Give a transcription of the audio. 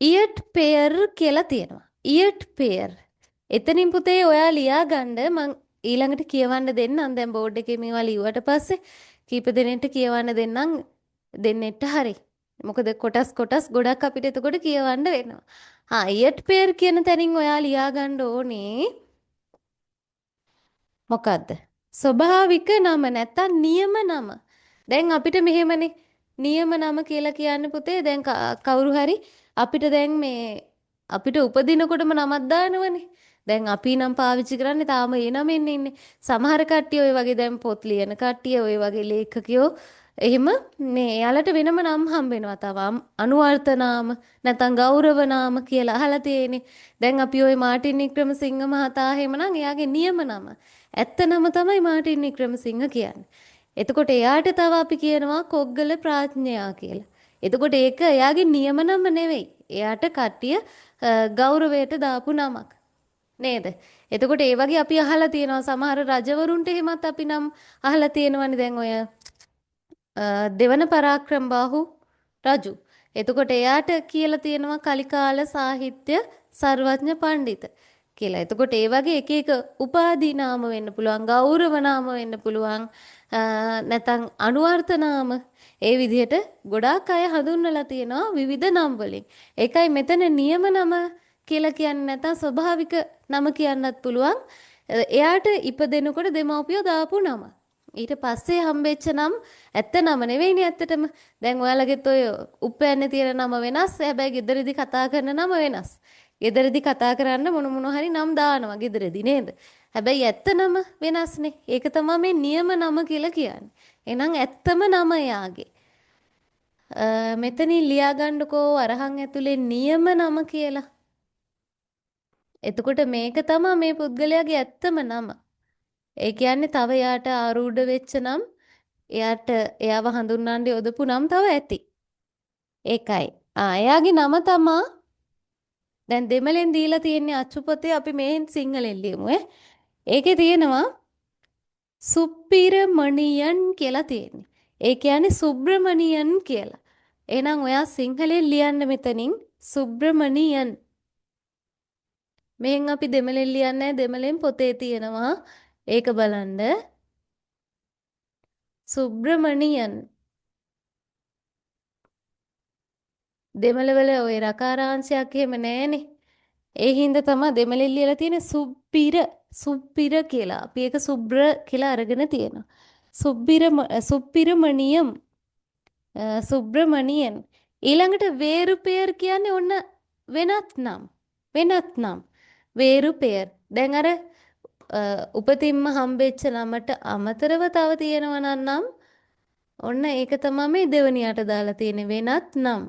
ඉයට් pair කියලා තියෙනවා. ඉයට් pair. එතනින් පුතේ ඔයා ලියා ගන්න මං ඊළඟට කියවන්න දෙන්නම්. දැන් බෝඩ් එකේ මේවා ලිව්වට පස්සේ කීප දෙනෙක්ට කියවන්න දෙන්නම් දෙන්නෙක්ට හරි. මොකද කොටස් කොටස් ගොඩක් අපිට එතකොට කියවන්න වෙනවා. ඉයට් පෙයර් කියන තැනින් ඔයා ලියා ගන්න ඕනේ මොකද්ද? ස්වභාවික නම නැත්තම් නියම නම. දැන් අපිට මෙහෙමනේ නියම නම කියලා කියන්න පුතේ දැන් කවුරු හරි අපිට දැන් මේ අපිට උපදිනකොටම නමක් දානවනේ. දැන් අපි නම් පාවිච්චි කරන්නේ තාම ඒ නමෙන් ඉන්නේ. සමහර කට්ටිය ඔය වගේ දැන් පොත් ලියන කට්ටිය ඔය වගේ ලේඛකයෝ එහෙම මේ එයාලට වෙනම නම් හම්බ වෙනවා. තව අනුවර්ත නාම නැත්නම් ගෞරව නාම කියලා අහලා තියෙන්නේ. දැන් අපි ওই මාටින් වික්‍රමසිංහ මහතා එහෙමනම් එයාගේ නියම නම. ඇත්ත නම තමයි මාටින් වික්‍රමසිංහ කියන්නේ. එතකොට එයාට තව අපි කියනවා කොග්ගල ප්‍රඥා කියලා. එතකොට ඒක එයාගේ නියම නම නෙවෙයි. එයාට කට්ටිය ගෞරවයට දාපු නමක්. නේද? එතකොට ඒ වගේ අපි අහලා තියෙනවා සමහර රජවරුන්ට එහෙමත් අපි නම් අහලා තියෙනවනේ දැන් ඔය දෙවන පරාක්‍රම බාහු රජු. එතකොට එයාට කියලා තියෙනවා කලිකාල සාහිත්‍ය සර්වඥ පණ්ඩිත කියලා. එතකොට ඒ වගේ එක එක උපාධි නාම වෙන්න පුළුවන්, ගෞරව නාම වෙන්න පුළුවන්, නැත්නම් අනුවර්ථ නාම. ඒ විදිහට ගොඩාක් අය හඳුන්වලා තියෙනවා විවිධ නම් වලින්. ඒකයි මෙතන නියම නම කියලා කියන්නේ නැත්නම් ස්වභාවික නම කියන්නත් පුළුවන්. එයාට ඉපදෙනකොට දෙමව්පියෝ දාපු නම. ඊට පස්සේ හම්බෙච්ච නම් ඇත්ත නම නෙවෙයිනේ ඇත්තටම. දැන් ඔයාලගෙත් ඔය උප්පැන්නේ තියෙන නම වෙනස්. හැබැයි ගෙදරදී කතා කරන නම වෙනස්. ගෙදරදී කතා කරන්න මොන හරි නම් දානවා ගෙදරදී නේද? හැබැයි ඇත්ත නම වෙනස්නේ. ඒක තමයි මේ නියම නම කියලා කියන්නේ. එහෙනම් ඇත්තම නම යාගේ. මෙතනින් ලියා ගන්නකෝ අරහන් ඇතුලේ නියම නම කියලා. එතකොට මේක තමයි මේ පුද්ගලයාගේ ඇත්තම නම. ඒ කියන්නේ තව යාට ආරූඪ වෙච්ච නම් එයාට එයාව හඳුන්වන්න යොදපු නම් තව ඇති. ඒකයි. එයාගේ නම තමා දැන් දෙමළෙන් දීලා තියෙන්නේ අච්චු පොතේ අපි මෙහෙන් සිංහලෙන් ලියමු ඒකේ තියෙනවා සුප්පිරමණියන් කියලා තියෙන්නේ. ඒ කියන්නේ සුබ්‍රමණියන් කියලා. එහෙනම් ඔයා සිංහලෙන් ලියන්න මෙතනින් සුබ්‍රමණියන්. මෙහෙන් අපි දෙමළෙන් ලියන්නේ දෙමළෙන් පොතේ තියෙනවා. ඒක බලන්න. සුබ්‍රමණියන් දෙමළ වල ওই රකාරාංශයක් එහෙම නැහැනේ. ඒ හින්දා තමයි දෙමළෙන් ලියලා තියෙන්නේ සුප්පිර කියලා. අපි ඒක සුබ්‍ර කියලා අරගෙන තියෙනවා. සුප්පිරමණියම් සුබ්‍රමණියන් ඊළඟට වේරුපෙයර් කියන්නේ ඔන්න වෙනත් නම් වේරුපෙයර්. දැන් අර උපතින්ම හම්බෙච්ච නමට අමතරව තව තියෙනවා නම් ඔන්න ඒක තමයි මේ දෙවනියට දාලා තියෙන වෙනත් නම්.